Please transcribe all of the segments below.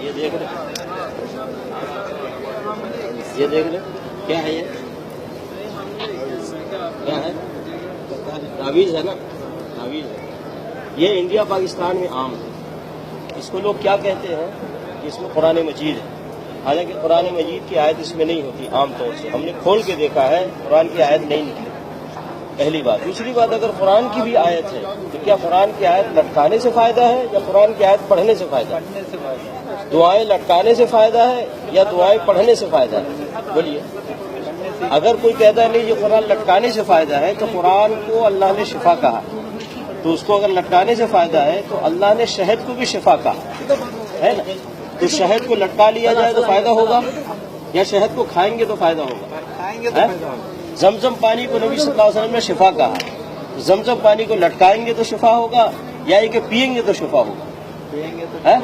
یہ دیکھ لیں، یہ دیکھ لیں کیا ہے، یہ کیا ہے؟ تعویذ ہے نا، تعویذ ہے یہ انڈیا پاکستان میں عام ہے۔ اس کو لوگ کیا کہتے ہیں کہ اس میں قرآن مجید ہے، حالانکہ قرآن مجید کی آیت اس میں نہیں ہوتی عام طور سے، ہم نے کھول کے دیکھا ہے قرآن کی آیت نہیں نکلی، پہلی بات۔ دوسری بات، اگر قرآن کی بھی آیت ہے تو کیا قرآن کی آیت لٹکانے سے فائدہ ہے یا قرآن کی آیت پڑھنے سے فائدہ ہے؟ دعائیں لٹکانے سے فائدہ ہے یا دعائیں پڑھنے سے فائدہ ہے؟ بولیے۔ اگر کوئی کہتا ہے نہیں یہ قرآن لٹکانے سے فائدہ ہے تو قرآن کو اللہ نے شفا کہا، تو اس کو اگر لٹکانے سے فائدہ ہے تو اللہ نے شہد کو بھی شفا کہا ہے نا، تو شہد کو لٹکا لیا جائے تو فائدہ ہوگا یا شہد کو کھائیں گے تو فائدہ ہوگا؟ زمزم پانی کو نبی صلی اللہ علیہ وسلم نے شفا کہا، زمزم پانی کو لٹکائیں گے تو شفا ہوگا یا یہ کہ پئیں گے تو شفا ہوگا؟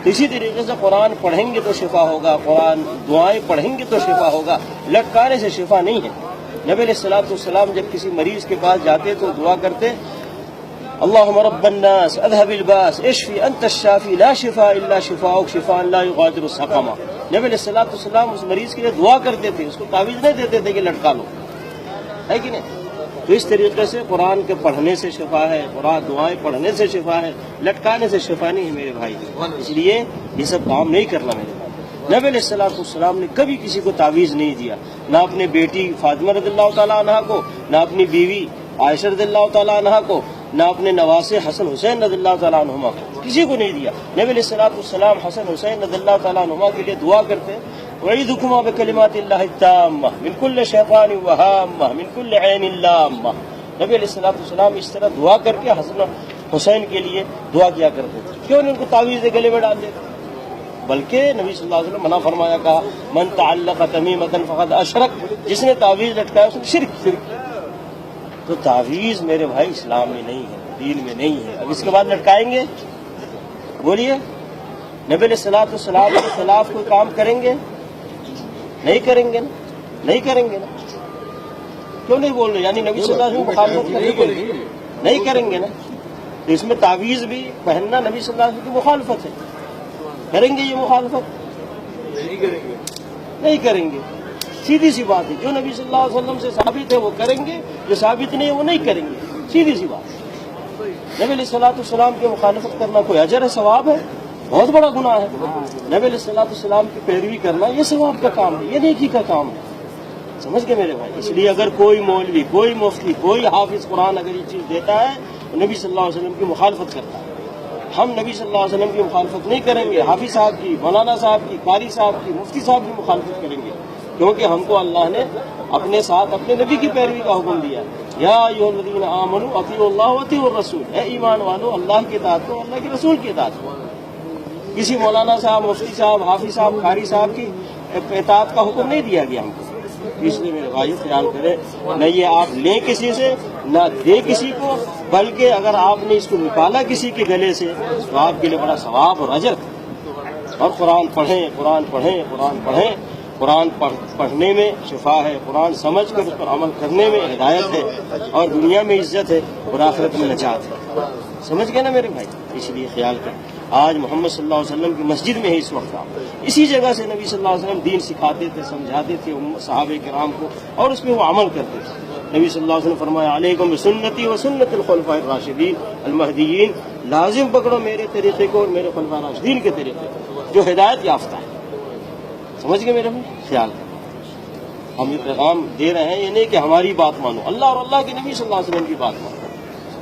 اسی طریقے سے قرآن پڑھیں گے تو شفا ہوگا، قرآن دعائیں پڑھیں گے تو شفا ہوگا، لٹکانے سے شفا نہیں ہے۔ نبی علیہ الصلوۃ والسلام جب کسی مریض کے پاس جاتے تو دعا کرتے، اللہم رب الناس اذهب الباس اشفی انت الشافی لا شفاء الا شفاؤک شفاء لا یغادر سقما۔ نبی علیہ الصلوۃ والسلام اس مریض کے لیے دعا کرتے تھے، اس کو تعویذ نہیں دیتے تھے کہ لٹکا لو، ہے کہ نہیں؟ تو اس طریقے سے قرآن کے پڑھنے سے شفا ہے، قرآن دعائیں پڑھنے سے شفا ہے، لٹکانے سے شفا نہیں ہے میرے بھائی۔ اس لیے یہ سب کام نہیں کرنا میرے بھائی۔ نبی علیہ الصلوۃ والسلام نے کبھی کسی کو تعویذ نہیں دیا، نہ اپنے بیٹی فاطمہ رضی اللہ تعالیٰ عنہ کو، نہ اپنی بیوی عائشہ رضی اللہ تعالیٰ عنہ کو، نہ اپنے نواسے حسن حسین رضی اللہ تعالیٰ عنہما کو، کسی کو نہیں دیا۔ نبی علیہ الصلوۃ والسلام حسن حسین رضی اللہ تعالیٰ عنہما کے لیے دعا کرتے، وَعِيدُكُمَا بِكَلِمَاتِ اللَّهِ التَّامَّةِ مِنْ كُلِّ شَيْطَانٍ وَهَامَّةٍ مِنْ كُلِّ عَيْنٍ لَامَّةٍ۔ نبی علیہ الصلوۃ والسلام اس طرح دعا کر کے حسن حسین کے لیے دعا کیا کرتے تھے، کیوں نہیں ان کو تعویذ گلے میں ڈال دیتے؟ بلکہ نبی صلی اللہ علیہ وسلم منع فرمایا، کہا من تعلق تمیمۃ فقد اشرک، جس نے تعویذ لٹکایا اس نے شرک۔ تو تعویذ میرے بھائی اسلام میں نہیں ہے، دین میں نہیں ہے۔ اب اس کے بعد لٹکائیں گے، بولیے، نبی علیہ الصلوۃ والسلام کے خلاف کوئی کام کریں گے؟ نہیں کریں گے نا، نہیں کریں گے نا، کیوں نہیں بول رہے؟ یعنی نبی صلی اللہ علیہ وسلم مخالفت کریں گے، نہیں کریں گے نا، تو اس میں تعویذ بھی پہننا نبی صلی اللہ علیہ وسلم کی مخالفت ہے، کریں گے یہ مخالفت؟ نہیں کریں گے، سیدھی سی بات ہے، جو نبی صلی اللہ علیہ وسلم سے ثابت ہے وہ کریں گے، جو ثابت نہیں ہے وہ نہیں کریں گے، سیدھی سی بات۔ نبی علیہ الصلوۃ والسلام کی مخالفت کرنا کوئی اجر ہے، ثواب ہے؟ بہت بڑا گناہ ہے۔ نبی علیہ الصلوۃ والسلام کی پیروی کرنا یہ ثواب کا کام ہے، یہ نیکی کا کام ہے، سمجھ گئے میرے بھائی؟ اس لیے اگر کوئی مولوی، کوئی مفتی، کوئی حافظ قرآن اگر یہ چیز دیتا ہے تو نبی صلی اللہ علیہ وسلم کی مخالفت کرتا ہے۔ ہم نبی صلی اللہ علیہ وسلم کی مخالفت نہیں کریں گے، حافظ صاحب کی، مولانا صاحب کی، قاری صاحب کی، مفتی صاحب کی مخالفت کریں گے، کیونکہ ہم کو اللہ نے اپنے ساتھ اپنے نبی کی پیروی کا حکم دیا، یا ایھا الذین آمنوا اطیعوا اللہ واطیعوا الرسول، اے ایمان والو اللہ کی اطاعت کرو، اللہ کے رسول کی اطاعت کرو۔ کسی مولانا صاحب، مفتی صاحب، حافظ صاحب، قاری صاحب کی اطاعت کا حکم نہیں دیا گیا ہم کو۔ اس لیے میرے بھائی خیال کریں، نہ یہ آپ لیں کسی سے، نہ دے کسی کو، بلکہ اگر آپ نے اس کو نکالا کسی کے گلے سے تو آپ کے لیے بڑا ثواب اور اجر۔ اور قرآن پڑھیں، قرآن پڑھیں، قرآن پڑھیں، قرآن پڑھنے میں شفا ہے، قرآن سمجھ کر اس پر عمل کرنے میں ہدایت ہے، اور دنیا میں عزت ہے اور آخرت میں نجات ہے، سمجھ گئے نا میرے بھائی؟ اس لیے خیال کریں، آج محمد صلی اللہ علیہ وسلم کی مسجد میں ہے اس وقت، آپ اسی جگہ سے نبی صلی اللہ علیہ وسلم دین سکھاتے تھے، سمجھاتے تھے صحابہ کرام کو، اور اس پہ وہ عمل کرتے تھے۔ نبی صلی اللہ علیہ وسلم فرمایا، علیکم بسنتی و سنت الخلفاء الراشدین المہدیین، لازم پکڑو میرے طریقے کو اور میرے خلفاء راشدین کے طریقے کو جو ہدایت یافتہ ہے، سمجھ گئے میرے بھائی؟ خیال کریں، ہم یہ پیغام دے رہے ہیں، یہ نہیں کہ ہماری بات مانو، اللہ اور اللہ کے نبی صلی اللہ علیہ وسلم کی بات مانو۔